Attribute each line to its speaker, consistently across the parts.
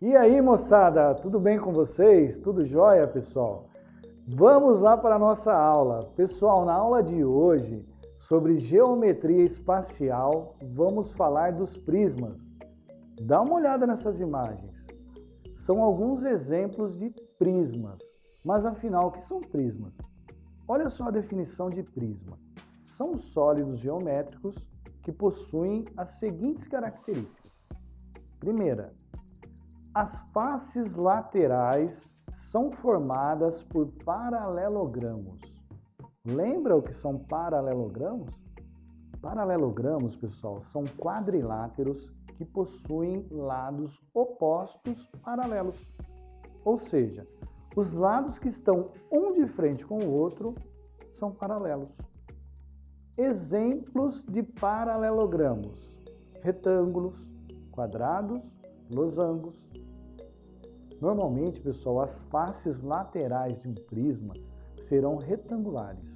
Speaker 1: E aí, moçada, tudo bem com vocês? Tudo jóia, pessoal? Vamos lá para a nossa aula. Pessoal, na aula de hoje, sobre geometria espacial, vamos falar dos prismas. Dá uma olhada nessas imagens. São alguns exemplos de prismas. Mas afinal, o que são prismas? Olha só a definição de prisma. São sólidos geométricos que possuem as seguintes características. Primeira, as faces laterais são formadas por paralelogramos. Lembra o que são paralelogramos? Paralelogramos, pessoal, são quadriláteros que possuem lados opostos paralelos. Ou seja, os lados que estão um de frente com o outro são paralelos. Exemplos de paralelogramos: retângulos, quadrados, losangos. Normalmente, pessoal, as faces laterais de um prisma serão retangulares.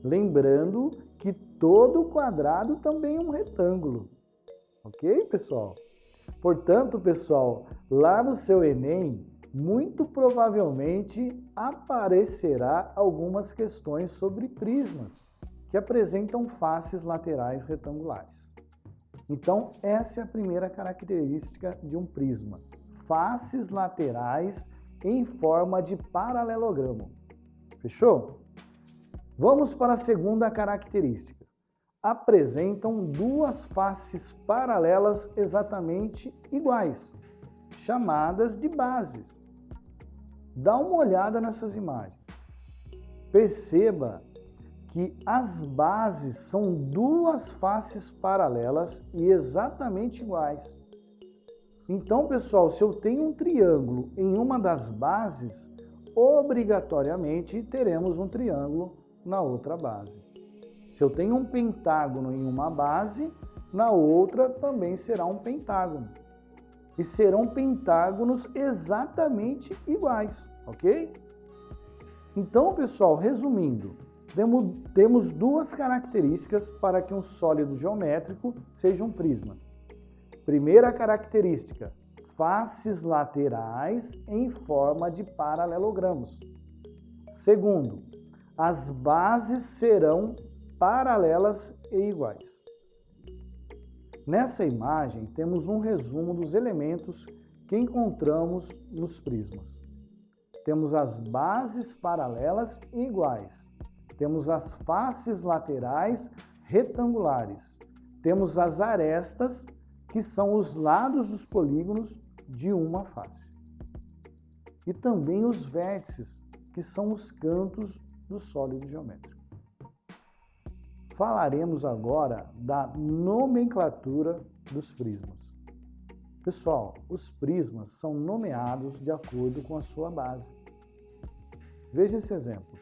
Speaker 1: Lembrando que todo quadrado também é um retângulo. Ok, pessoal? Portanto, pessoal, lá no seu Enem, muito provavelmente aparecerá algumas questões sobre prismas que apresentam faces laterais retangulares. Então, essa é a primeira característica de um prisma: faces laterais em forma de paralelogramo. Fechou? Vamos para a segunda característica. Apresentam duas faces paralelas exatamente iguais, chamadas de bases. Dá uma olhada nessas imagens. Perceba que as bases são duas faces paralelas e exatamente iguais. Então, pessoal, se eu tenho um triângulo em uma das bases, obrigatoriamente teremos um triângulo na outra base. Se eu tenho um pentágono em uma base, na outra também será um pentágono. E serão pentágonos exatamente iguais, ok? Então, pessoal, resumindo, temos duas características para que um sólido geométrico seja um prisma. Primeira característica: faces laterais em forma de paralelogramos. Segundo, as bases serão paralelas e iguais. Nessa imagem, temos um resumo dos elementos que encontramos nos prismas. Temos as bases paralelas e iguais. Temos as faces laterais retangulares. Temos as arestas, que são os lados dos polígonos de uma face. E também os vértices, que são os cantos do sólido geométrico. Falaremos agora da nomenclatura dos prismas. Pessoal, os prismas são nomeados de acordo com a sua base. Veja esse exemplo.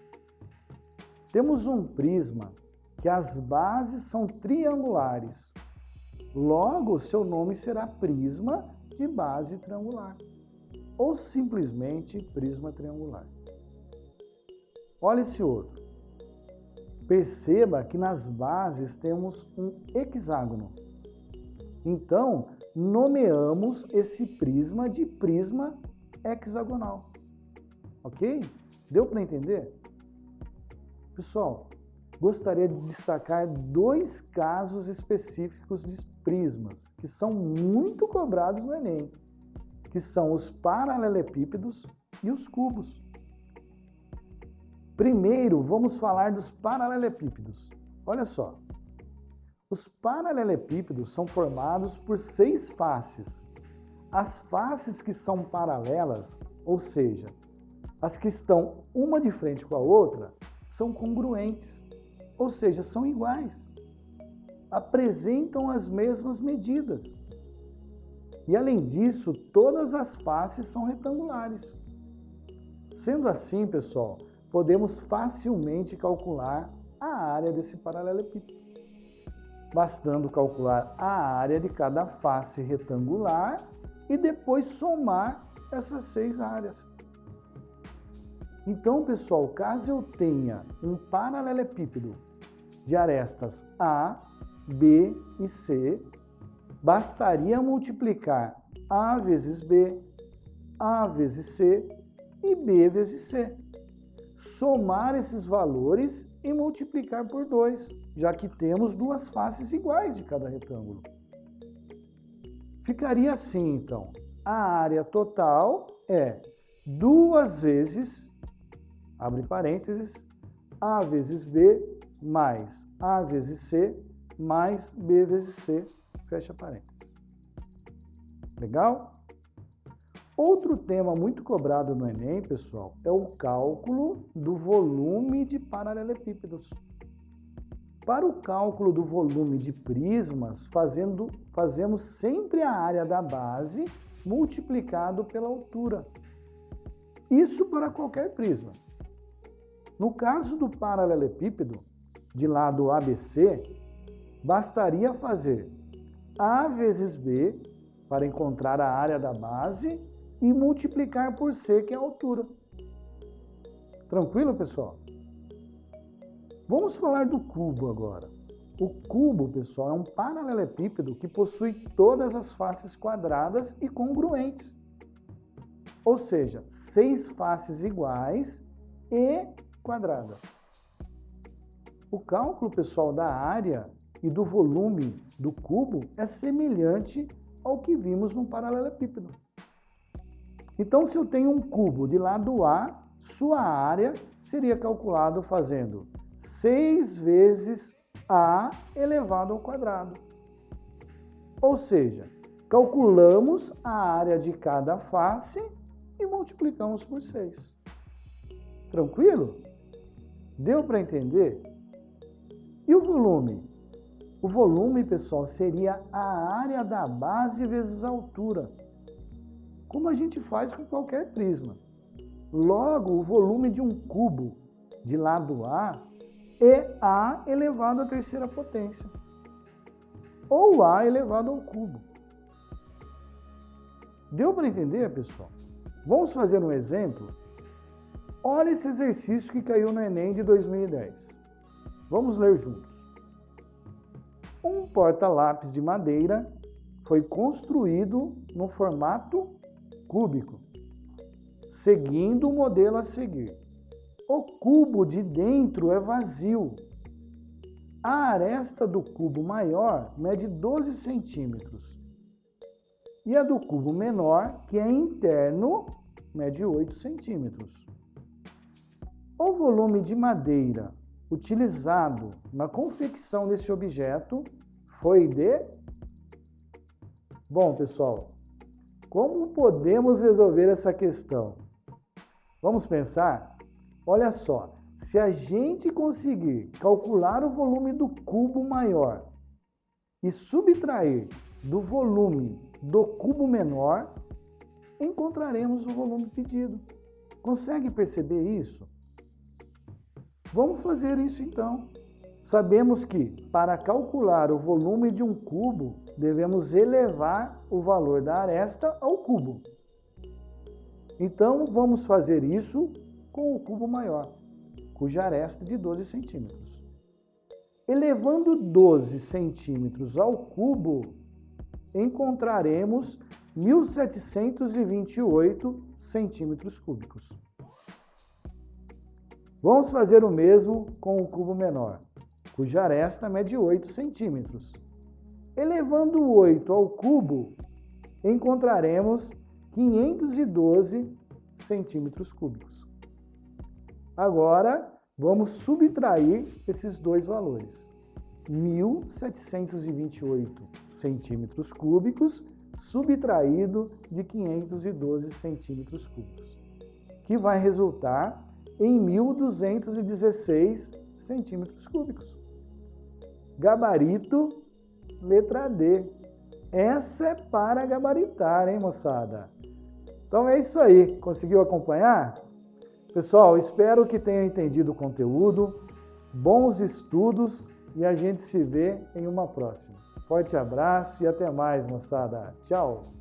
Speaker 1: Temos um prisma que as bases são triangulares. Logo, seu nome será prisma de base triangular, ou simplesmente prisma triangular. Olha esse outro. Perceba que nas bases temos um hexágono. Então, nomeamos esse prisma de prisma hexagonal. Ok? Deu para entender? Pessoal, gostaria de destacar dois casos específicos de prismas que são muito cobrados no Enem, que são os paralelepípedos e os cubos. Primeiro, vamos falar dos paralelepípedos. Olha só, os paralelepípedos são formados por 6 faces. As faces que são paralelas, ou seja, as que estão uma de frente com a outra, são congruentes, ou seja, são iguais. Apresentam as mesmas medidas. E além disso, todas as faces são retangulares. Sendo assim, pessoal, podemos facilmente calcular a área desse paralelepípedo, bastando calcular a área de cada face retangular e depois somar essas 6 áreas. Então, pessoal, caso eu tenha um paralelepípedo de arestas A, B e C, bastaria multiplicar A vezes B, A vezes C e B vezes C. Somar esses valores e multiplicar por 2, já que temos duas faces iguais de cada retângulo. Ficaria assim, então. A área total é 2 vezes, abre parênteses, A vezes B mais A vezes C mais B vezes C, fecha parênteses. Legal? Outro tema muito cobrado no Enem, pessoal, é o cálculo do volume de paralelepípedos. Para o cálculo do volume de prismas, fazemos sempre a área da base multiplicado pela altura. Isso para qualquer prisma. No caso do paralelepípedo, de lado ABC, bastaria fazer A vezes B para encontrar a área da base e multiplicar por C, que é a altura. Tranquilo, pessoal? Vamos falar do cubo agora. O cubo, pessoal, é um paralelepípedo que possui todas as faces quadradas e congruentes. Ou seja, 6 faces iguais e quadradas. O cálculo, pessoal, da área e do volume do cubo é semelhante ao que vimos no paralelepípedo. Então, se eu tenho um cubo de lado A, sua área seria calculado fazendo 6 vezes A elevado ao quadrado. Ou seja, calculamos a área de cada face e multiplicamos por 6. Tranquilo? Deu para entender? E o volume? O volume, pessoal, seria a área da base vezes a altura, como a gente faz com qualquer prisma. Logo, o volume de um cubo de lado A é A elevado à terceira potência, ou A elevado ao cubo. Deu para entender, pessoal? Vamos fazer um exemplo? Olha esse exercício que caiu no Enem de 2010. Vamos ler juntos. Um porta-lápis de madeira foi construído no formato cúbico, seguindo o modelo a seguir. O cubo de dentro é vazio. A aresta do cubo maior mede 12 centímetros e a do cubo menor, que é interno, mede 8 centímetros. O volume de madeira utilizado na confecção desse objeto foi de... Bom, pessoal, como podemos resolver essa questão? Vamos pensar? Olha só, se a gente conseguir calcular o volume do cubo maior e subtrair do volume do cubo menor, encontraremos o volume pedido. Consegue perceber isso? Vamos fazer isso então. Sabemos que, para calcular o volume de um cubo, devemos elevar o valor da aresta ao cubo. Então, vamos fazer isso com o cubo maior, cuja aresta é de 12 centímetros. Elevando 12 centímetros ao cubo, encontraremos 1.728 centímetros cúbicos. Vamos fazer o mesmo com o cubo menor, cuja aresta mede 8 centímetros. Elevando o 8 ao cubo, encontraremos 512 centímetros cúbicos. Agora, vamos subtrair esses dois valores. 1.728 centímetros cúbicos subtraído de 512 centímetros cúbicos, que vai resultar em 1.216 centímetros cúbicos. Gabarito, letra D. Essa é para gabaritar, hein, moçada? Então é isso aí. Conseguiu acompanhar? Pessoal, espero que tenham entendido o conteúdo. Bons estudos e a gente se vê em uma próxima. Forte abraço e até mais, moçada. Tchau!